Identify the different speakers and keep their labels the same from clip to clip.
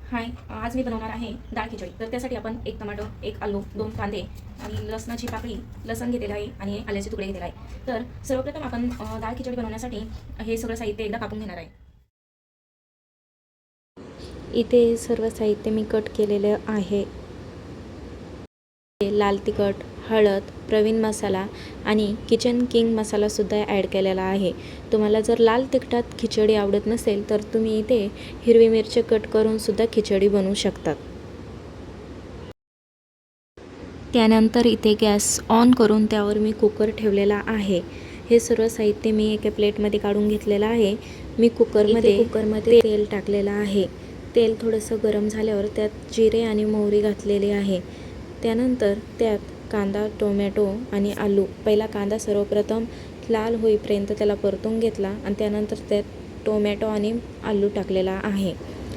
Speaker 1: हाय, आज मी बनवणार आहे डाळ खिचडी। तर त्यासाठी आपण एक टोमॅटो, एक आलू, 2 कांदे आणि लसणाची पाकळी, लसण घेतलेले आहे आणि आल्याचे तुकडे घेतलेले आहे। तर सर्वप्रथम आपण डाळ खिचडी बनवण्यासाठी हे सगळं साहित्य एकदा कापून घेणार आहे।
Speaker 2: इथे सर्व साहित्य मी कट केलेले आहे। लाल तिखट, हळद, प्रवीण मसाला आणि किचन किंग मसाला सुद्धा ॲड केलेला आहे। तुम्हाला जर लाल तिखटात खिचडी आवडत नसेल तर तुम्ही इथे हिरवी मिरची कट करून सुद्धा खिचडी बनवू शकतात। त्यानंतर इथे गॅस ऑन करून त्यावर मी कुकर ठेवलेला आहे। हे सर्व साहित्य मी एका प्लेटमध्ये काढून घेतलेलं आहे। मी कुकरमध्ये तेल टाकलेलं आहे। तेल थोडंसं गरम झाल्यावर त्यात जिरे आणि मोहरी घातलेली आहे। त्यानंतर त्यात कांदा, टोमॅटो आणि आलू, पहिला कांदा सर्वप्रथम लाल होईपर्यंत त्याला परतून घेतला आणि त्यानंतर त्यात टोमॅटो आणि आलू टाकलेला आहे।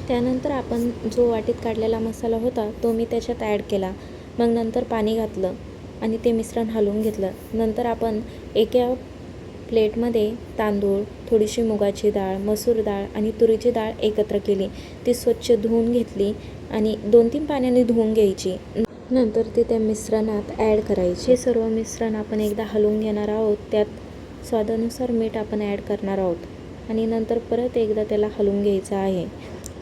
Speaker 2: त्यानंतर आपण जो वाटीत काढलेला मसाला होता तो मी त्याच्यात ॲड केला। मग नंतर पाणी घातलं आणि ते मिश्रण हलवून घेतलं। नंतर आपण एका प्लेटमध्ये तांदूळ, थोडीशी मुगाची डाळ, मसूर डाळ आणि तुरीची डाळ एकत्र केली। ती स्वच्छ धुवून घेतली आणि 2-3 पाण्याने धुवून घ्यायची। नंतर ती त्या मिश्रणात ॲड करायची। हे सर्व मिश्रण आपण एकदा हलवून घेणार आहोत। त्यात स्वादानुसार मीठ आपण ॲड करणार आहोत आणि नंतर परत एकदा त्याला हलवून घ्यायचं आहे।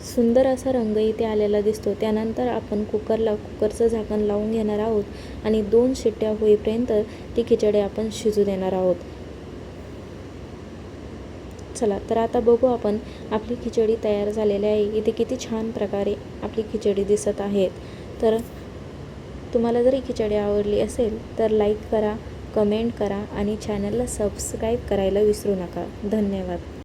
Speaker 2: सुंदर असा रंग इथे आलेला दिसतो। त्यानंतर आपण कुकरचं झाकण लावून घेणार आहोत आणि 2 शिट्ट्या होईपर्यंत ती खिचडी आपण शिजू देणार आहोत। चला तर आता बघू आपण, आपली खिचडी तयार झालेली आहे। इथे किती छान प्रकारे आपली खिचडी दिसत आहे। तर तुम्हाला जर ही खिचडी आवडली असेल तर लाईक करा, कमेंट करा आणि चॅनलला सबस्क्राईब करायला विसरू नका। धन्यवाद।